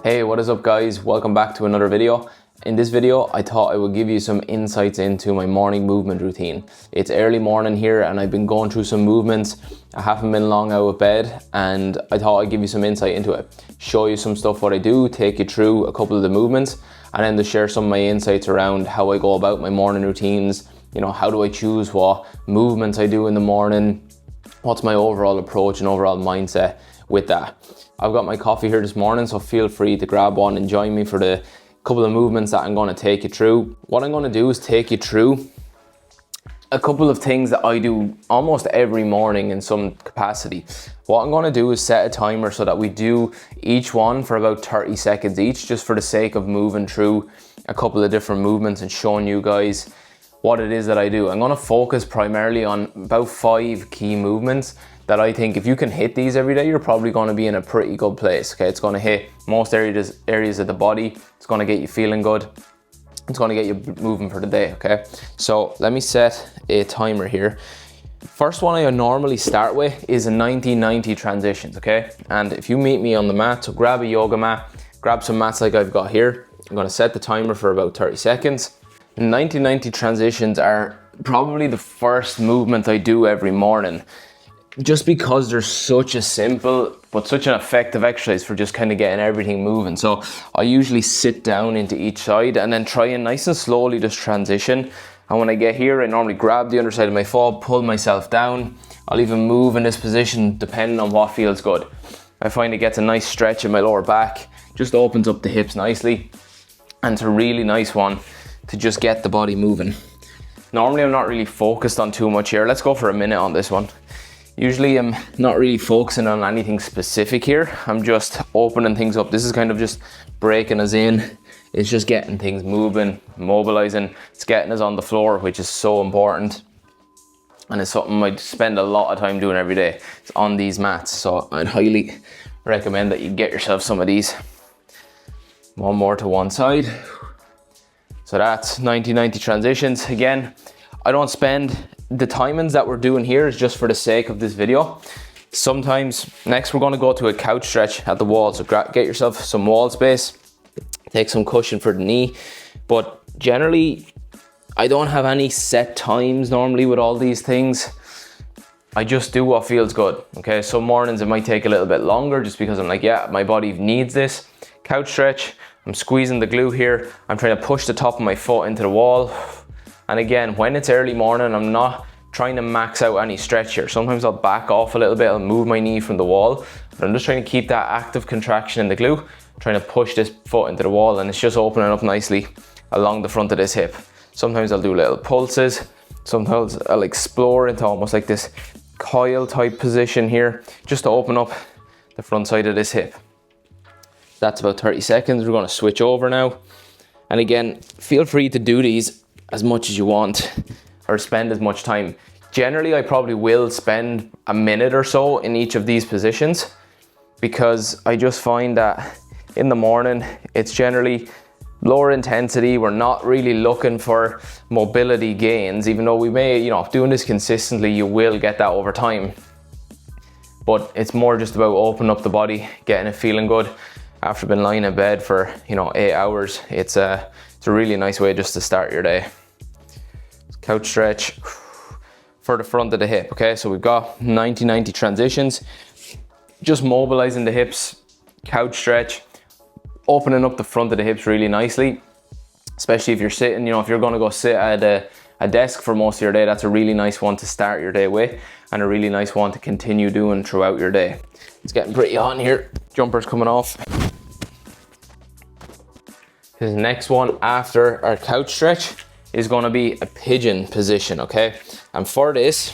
Hey, what is up guys? Welcome back to another video. In this video, I thought I would give you some insights into my morning movement routine. It's early morning here and I've been going through some movements. I haven't been long out of bed and I thought I'd give you some insight into it. Show you some stuff what I do, take you through a couple of the movements, and then to share some of my insights around how I go about my morning routines. You know, how do I choose what movements I do in the morning? What's my overall approach and overall mindset with that? I've got my coffee here this morning, so feel free to grab one and join me for the couple of movements that I'm going to take you through. What I'm going to do is take you through a couple of things that I do almost every morning in some capacity. What I'm going to do is set a timer so that we do each one for about 30 seconds each, just for the sake of moving through a couple of different movements and showing you guys what it is that I do. I'm going to focus primarily on about 5 key movements that I think if you can hit these every day, you're probably going to be in a pretty good place. Okay, it's going to hit most areas of the body. It's going to get you feeling good. It's going to get you moving for the day. Okay, so let me set a timer here. First one I normally start with is a 90-90 transitions. Okay, and if you meet me on the mat, so grab a yoga mat, grab some mats like I've got here. I'm going to set the timer for about 30 seconds. 90-90 transitions are probably the first movement I do every morning, just because they're such a simple but such an effective exercise for just kind of getting everything moving. So I usually sit down into each side and then try and nice and slowly just transition. And when I get here, I normally grab the underside of my foot, pull myself down. I'll even move in this position depending on what feels good. I find it gets a nice stretch in my lower back, just opens up the hips nicely, and it's a really nice one to just get the body moving. Normally I'm not really focused on too much here. Let's go for a minute on this one. Usually I'm not really focusing on anything specific here. I'm just opening things up. This is kind of just breaking us in. It's just getting things moving, mobilizing. It's getting us on the floor, which is so important. And it's something I spend a lot of time doing every day. It's on these mats. So I'd highly recommend that you get yourself some of these. One more to one side. So that's 90-90 transitions. Again, I don't spend the timings that we're doing here is just for the sake of this video. Sometimes, next we're going to go to a couch stretch at the wall. So get yourself some wall space, take some cushion for the knee. But generally, I don't have any set times normally with all these things. I just do what feels good. Okay, some mornings it might take a little bit longer just because I'm like, yeah, my body needs this. Couch stretch, I'm squeezing the glute here. I'm trying to push the top of my foot into the wall. And again, when it's early morning, I'm not trying to max out any stretch here. Sometimes I'll back off a little bit, I'll move my knee from the wall, but I'm just trying to keep that active contraction in the glute, trying to push this foot into the wall, and it's just opening up nicely along the front of this hip. Sometimes I'll do little pulses. Sometimes I'll explore into almost like this coil type position here, just to open up the front side of this hip. That's about 30 seconds. We're going to switch over now. And again, feel free to do these as much as you want or spend as much time. Generally, I probably will spend a minute or so in each of these positions because I just find that in the morning, it's generally lower intensity. We're not really looking for mobility gains, even though we may, you know, doing this consistently, you will get that over time. But it's more just about opening up the body, getting it feeling good. After been lying in bed for, 8 hours, it's a really nice way just to start your day. Couch stretch for the front of the hip. Okay, so we've got 90-90 transitions, just mobilizing the hips, couch stretch, opening up the front of the hips really nicely, especially if you're sitting, if you're going to go sit at a desk for most of your day. That's a really nice one to start your day with, and a really nice one to continue doing throughout your day. It's getting pretty hot in here. Jumper's coming off. This next one after our couch stretch is going to be a pigeon position, okay? And for this,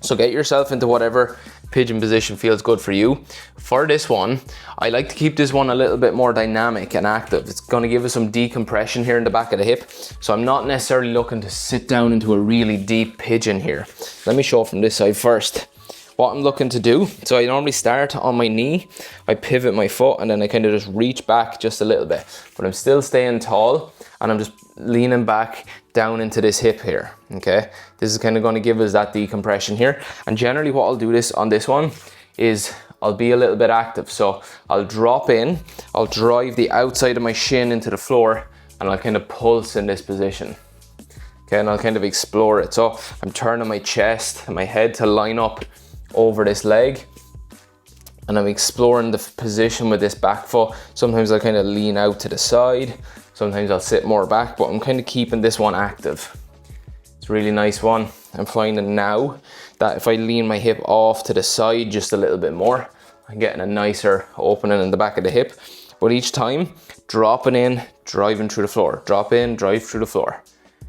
so get yourself into whatever pigeon position feels good for you. For this one, I like to keep this one a little bit more dynamic and active. It's going to give us some decompression here in the back of the hip. So I'm not necessarily looking to sit down into a really deep pigeon here. Let me show from this side first. What I'm looking to do, so I normally start on my knee, I pivot my foot, and then I kind of just reach back just a little bit, but I'm still staying tall, and I'm just leaning back down into this hip here, okay? This is kind of going to give us that decompression here, and generally what I'll do on this one is I'll be a little bit active. So I'll drop in, I'll drive the outside of my shin into the floor, and I'll kind of pulse in this position. Okay, and I'll kind of explore it. So I'm turning my chest and my head to line up over this leg, and I'm exploring the position with this back foot. Sometimes I'll kind of lean out to the side, sometimes I'll sit more back, but I'm kind of keeping this one active. It's a really nice one. I'm finding now that if I lean my hip off to the side just a little bit more, I'm getting a nicer opening in the back of the hip. But each time, dropping in, driving through the floor. Drop in, drive through the floor.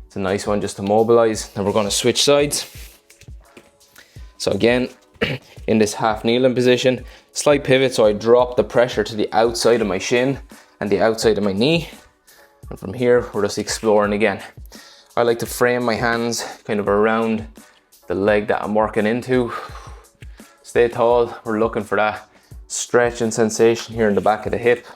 It's a nice one just to mobilize. Then we're going to switch sides. So again, in this half kneeling position, slight pivot, so I drop the pressure to the outside of my shin and the outside of my knee. And from here, we're just exploring again. I like to frame my hands kind of around the leg that I'm working into. Stay tall. We're looking for that stretch and sensation here in the back of the hip.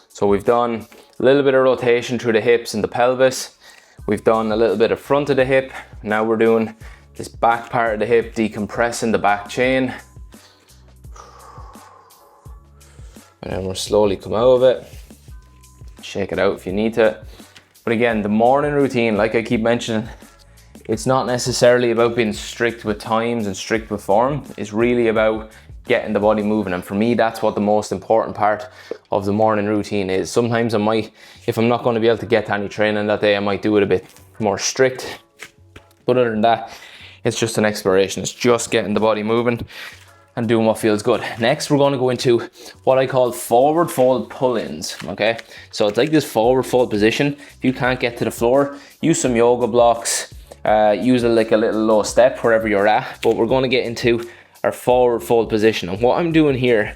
So we've done a little bit of rotation through the hips and the pelvis. We've done a little bit of front of the hip. Now we're doing this back part of the hip, decompressing the back chain. And then we'll slowly come out of it. Shake it out if you need to. But again, the morning routine, like I keep mentioning, it's not necessarily about being strict with times and strict with form. It's really about getting the body moving. And for me, that's what the most important part of the morning routine is. Sometimes I might, if I'm not going to be able to get to any training that day, I might do it a bit more strict. But other than that, it's just an exploration. It's just getting the body moving and doing what feels good. Next, we're going to go into what I call forward fold pull-ins, okay? So it's like this forward fold position. If you can't get to the floor, use some yoga blocks, use like a little low step wherever you're at, but we're going to get into our forward fold position. And what I'm doing here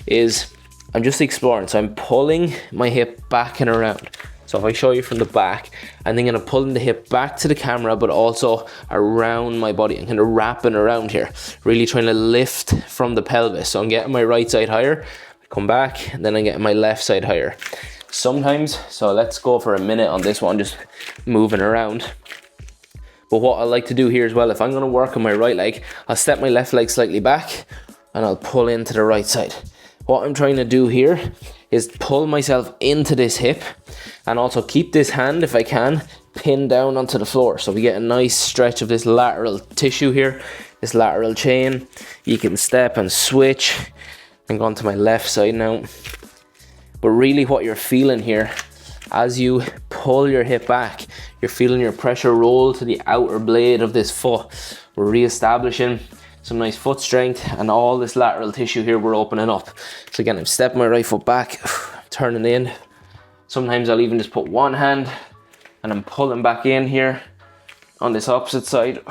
is I'm just exploring. So I'm pulling my hip back and around. So if I show you from the back, I'm then gonna pull the hip back to the camera, but also around my body. I'm kind of wrapping around here, really trying to lift from the pelvis. So I'm getting my right side higher, come back, and then I'm getting my left side higher. Sometimes, so let's go for a minute on this one, just moving around. But what I like to do here as well, if I'm gonna work on my right leg, I'll step my left leg slightly back and I'll pull into the right side. What I'm trying to do here is pull myself into this hip and also keep this hand, if I can, pinned down onto the floor. So we get a nice stretch of this lateral tissue here, this lateral chain. You can step and switch. I'm going to my left side now. But really what you're feeling here, as you pull your hip back, you're feeling your pressure roll to the outer blade of this foot. We're re-establishing some nice foot strength, and all this lateral tissue here we're opening up. So again, I'm stepping my right foot back, turning in. Sometimes I'll even just put one hand and I'm pulling back in here on this opposite side.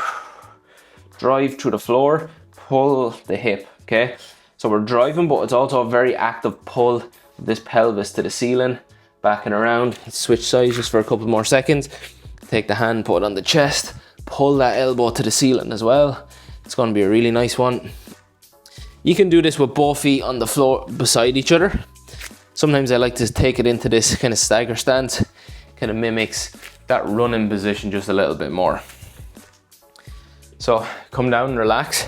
Drive through the floor, pull the hip, okay? So we're driving, but it's also a very active pull of this pelvis to the ceiling, back and around. Switch sides just for a couple more seconds. Take the hand, put it on the chest, pull that elbow to the ceiling as well. It's going to be a really nice one. You can do this with both feet on the floor beside each other. Sometimes I like to take it into this kind of stagger stance. Kind of mimics that running position just a little bit more. So come down and relax.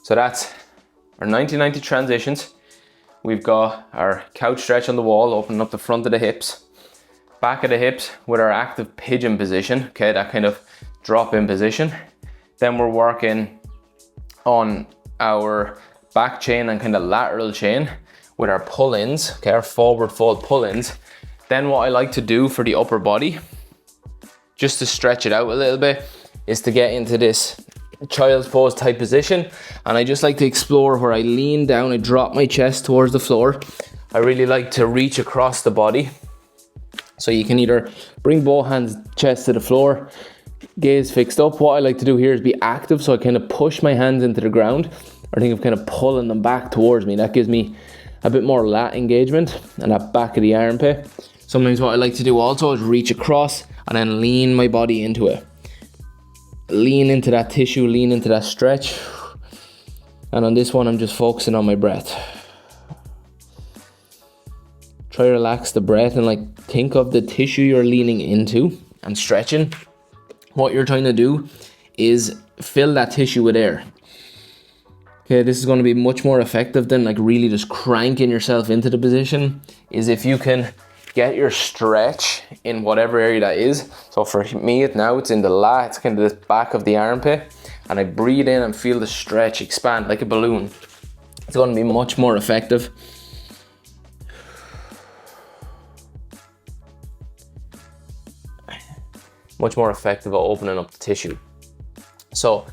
So that's our 90-90 transitions. We've got our couch stretch on the wall, opening up the front of the hips. Back of the hips with our active pigeon position. Okay, that kind of drop in position. Then we're working on our back chain and kind of lateral chain with our pull-ins, okay, our forward fold pull-ins. Then what I like to do for the upper body, just to stretch it out a little bit, is to get into this child's pose type position. And I just like to explore where I lean down, I drop my chest towards the floor. I really like to reach across the body. So you can either bring both hands, chest to the floor, gaze fixed up. What I like to do here is be active, so I kind of push my hands into the ground, or think of kind of pulling them back towards me. That gives me a bit more lat engagement and that back of the armpit. Sometimes what I like to do also is reach across and then lean my body into it. Lean into that tissue, lean into that stretch. And on this one, I'm just focusing on my breath. Try to relax the breath and like think of the tissue you're leaning into and stretching. What you're trying to do is fill that tissue with air. Okay, this is going to be much more effective than like really just cranking yourself into the position, is if you can get your stretch in whatever area that is. So for me now it's in the lat, it's kind of the back of the armpit, and I breathe in and feel the stretch expand like a balloon. It's going to be much more effective. Much more effective at opening up the tissue. So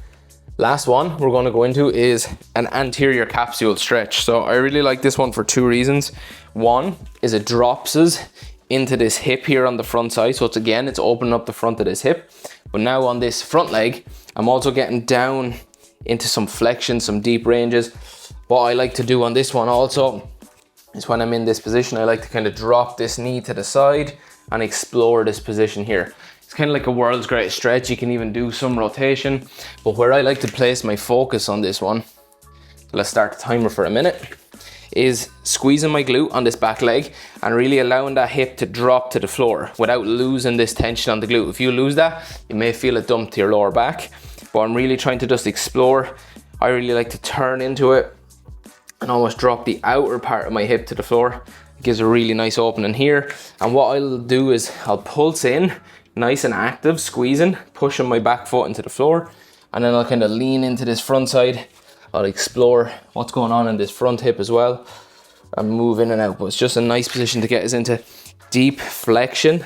last one we're going to go into is an anterior capsule stretch. So I really like this one for two reasons. One is it drops us into this hip here on the front side. So it's opening up the front of this hip. But now on this front leg, I'm also getting down into some flexion, some deep ranges. What I like to do on this one also is when I'm in this position, I like to kind of drop this knee to the side and explore this position here. It's kind of like a world's greatest stretch. You can even do some rotation, but where I like to place my focus on this one, let's start the timer for a minute, is squeezing my glute on this back leg and really allowing that hip to drop to the floor without losing this tension on the glute. If you lose that, you may feel it dump to your lower back, but I'm really trying to just explore. I really like to turn into it and almost drop the outer part of my hip to the floor. It gives a really nice opening here. And what I'll do is I'll pulse in, nice and active, squeezing, pushing my back foot into the floor, and then I'll kind of lean into this front side. I'll explore what's going on in this front hip as well and move in and out. But it's just a nice position to get us into deep flexion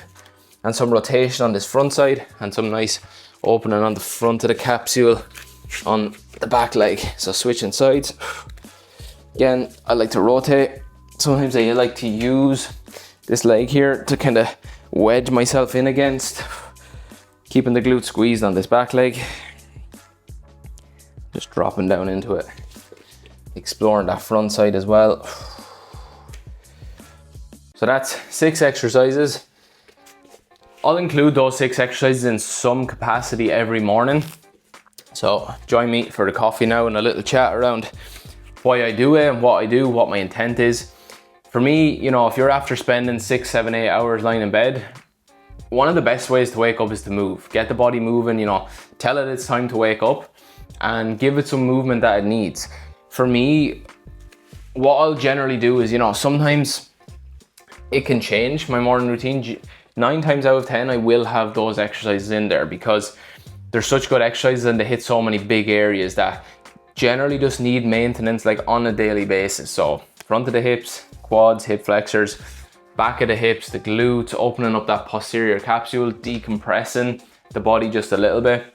and some rotation on this front side and some nice opening on the front of the capsule on the back leg. So switching sides. Again, I like to rotate. Sometimes I like to use this leg here to kind of wedge myself in against, keeping the glute squeezed on this back leg. Just dropping down into it, exploring that front side as well. So that's 6 exercises. I'll include those 6 exercises in some capacity every morning. So join me for the coffee now and a little chat around why I do it and what I do, what my intent is. For me, you know, if you're after spending 6, 7, 8 hours lying in bed, one of the best ways to wake up is to move. Get the body moving, you know, tell it it's time to wake up and give it some movement that it needs. For me, what I'll generally do is, you know, sometimes it can change my morning routine. 9 times out of 10, I will have those exercises in there because they're such good exercises and they hit so many big areas that generally just need maintenance like on a daily basis. So front of the hips, quads, hip flexors, back of the hips, the glutes, opening up that posterior capsule, decompressing the body just a little bit.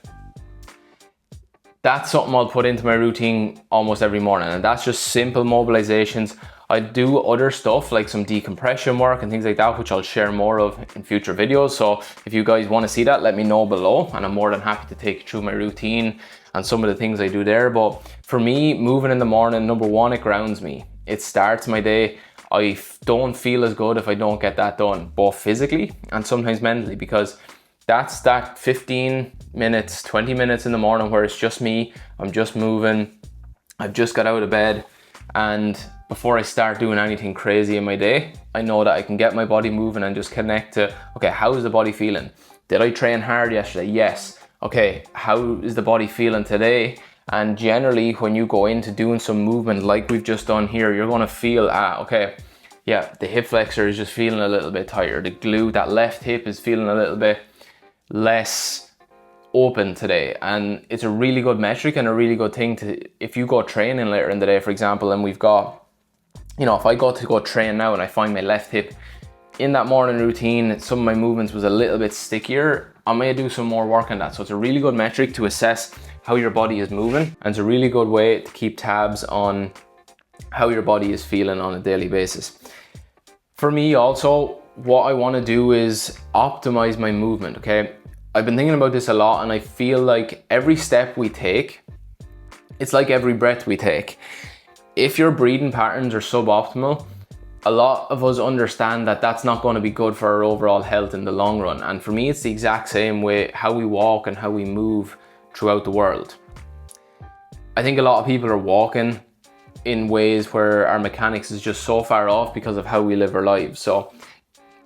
That's something I'll put into my routine almost every morning, and that's just simple mobilizations. I do other stuff like some decompression work and things like that, which I'll share more of in future videos. So if you guys want to see that, let me know below, and I'm more than happy to take you through my routine and some of the things I do there. But for me, moving in the morning, number one, it grounds me. It starts my day. I don't feel as good if I don't get that done, both physically and sometimes mentally, because that's that 15 minutes, 20 minutes in the morning where it's just me, I'm just moving, I've just got out of bed, and before I start doing anything crazy in my day, I know that I can get my body moving and just connect to, okay, how is the body feeling? Did I train hard yesterday? Yes. Okay, how is the body feeling today? And generally, when you go into doing some movement like we've just done here, you're gonna feel, okay, yeah, the hip flexor is just feeling a little bit tighter. The glute, that left hip is feeling a little bit less open today. And it's a really good metric and a really good thing to, if you go training later in the day, for example, and we've got, you know, if I go to go train now and I find my left hip in that morning routine, some of my movements was a little bit stickier, I may do some more work on that. So it's a really good metric to assess how your body is moving, and it's a really good way to keep tabs on how your body is feeling on a daily basis. For me also, what I want to do is optimize my movement, okay? I've been thinking about this a lot, and I feel like every step we take, it's like every breath we take. If your breathing patterns are suboptimal, a lot of us understand that that's not going to be good for our overall health in the long run. And for me, it's the exact same way how we walk and how we move throughout the world. I think a lot of people are walking in ways where our mechanics is just so far off because of how we live our lives. So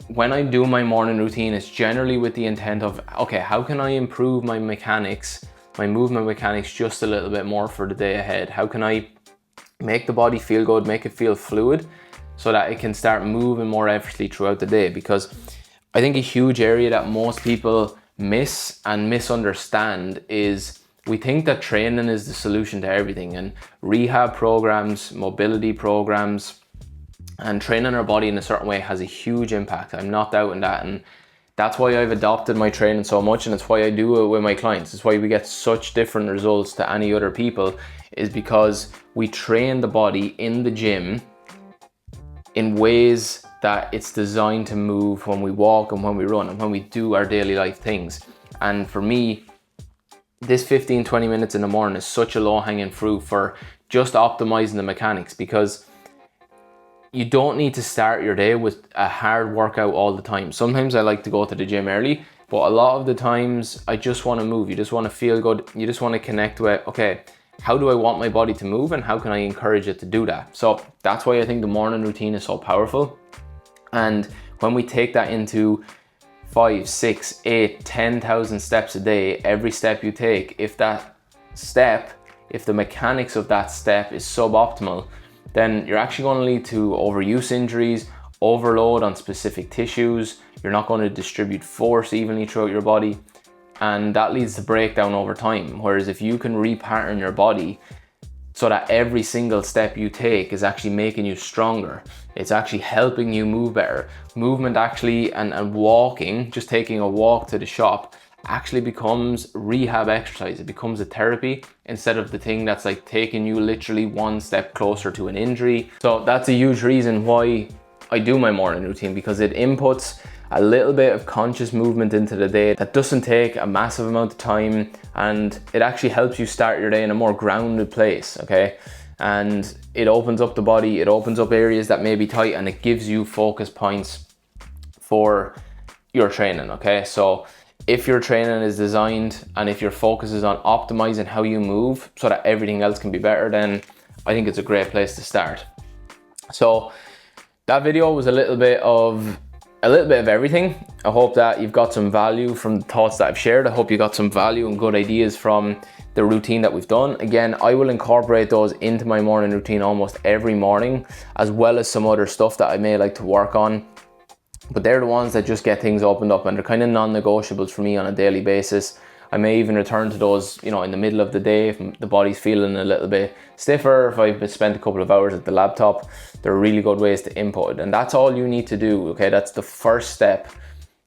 when I do my morning routine, it's generally with the intent of, okay, how can I improve my mechanics my movement mechanics just a little bit more for the day ahead? How can I make the body feel good, make it feel fluid, so that it can start moving more effortlessly throughout the day? Because I think a huge area that most people miss and misunderstand is we think that training is the solution to everything, and rehab programs, mobility programs, and training our body in a certain way has a huge impact. I'm not doubting that, and that's why I've adopted my training so much, and it's why I do it with my clients. It's why we get such different results to any other people, is because we train the body in the gym in ways that it's designed to move when we walk and when we run and when we do our daily life things. And for me, this 15-20 minutes in the morning is such a low-hanging fruit for just optimizing the mechanics, because you don't need to start your day with a hard workout all the time. Sometimes I like to go to the gym early, but a lot of the times I just want to move. You just want to feel good. You just want to connect with, okay, how do I want my body to move and how can I encourage it to do that? So that's why I think the morning routine is so powerful. And when we take that into 5, 6, 8, 10,000 steps a day, every step you take, if the mechanics of that step is suboptimal, then you're actually going to lead to overuse injuries, overload on specific tissues. You're not going to distribute force evenly throughout your body, and that leads to breakdown over time. Whereas if you can repattern your body so that every single step you take is actually making you stronger, it's actually helping you move better. Movement actually, and walking, just taking a walk to the shop, actually becomes rehab exercise. It becomes a therapy instead of the thing that's like taking you literally one step closer to an injury. So that's a huge reason why I do my morning routine, because it inputs a little bit of conscious movement into the day that doesn't take a massive amount of time, and it actually helps you start your day in a more grounded place, okay? And it opens up the body, it opens up areas that may be tight, and it gives you focus points for your training, okay? So if your training is designed and if your focus is on optimizing how you move so that everything else can be better, then I think it's a great place to start. So that video was a little bit of everything. I hope that you've got some value from the thoughts that I've shared. I hope you got some value and good ideas from the routine that we've done. Again, I will incorporate those into my morning routine almost every morning, as well as some other stuff that I may like to work on. But they're the ones that just get things opened up, and they're kind of non-negotiables for me on a daily basis. I may even return to those, in the middle of the day if the body's feeling a little bit stiffer, if I've spent a couple of hours at the laptop. They're really good ways to input, and that's all you need to do, okay? That's the first step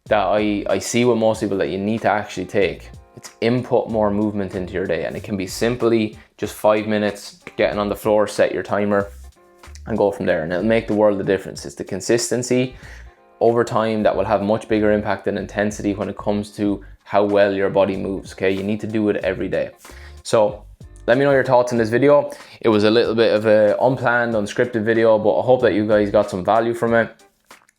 that I see with most people that you need to actually take. It's input more movement into your day, and it can be simply just 5 minutes, getting on the floor, set your timer, and go from there, and it'll make the world of difference. It's the consistency over time that will have much bigger impact than intensity when it comes to how well your body moves, okay? You need to do it every day. So let me know your thoughts on this video. It was a little bit of an unplanned, unscripted video, but I hope that you guys got some value from it.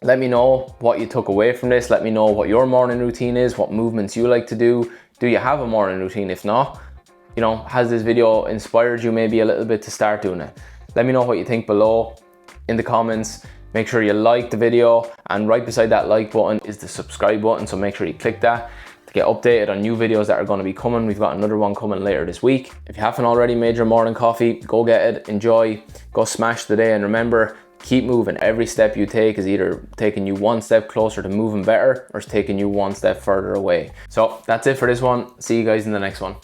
Let me know what you took away from this. Let me know what your morning routine is, what movements you like to do. Do you have a morning routine? If not, has this video inspired you maybe a little bit to start doing it? Let me know what you think below in the comments. Make sure you like the video, and right beside that like button is the subscribe button, so make sure you click that to get updated on new videos that are going to be coming. We've got another one coming later this week. If you haven't already made your morning coffee, go get it, enjoy, go smash the day, and remember, keep moving. Every step you take is either taking you one step closer to moving better or it's taking you one step further away. So that's it for this one. See you guys in the next one.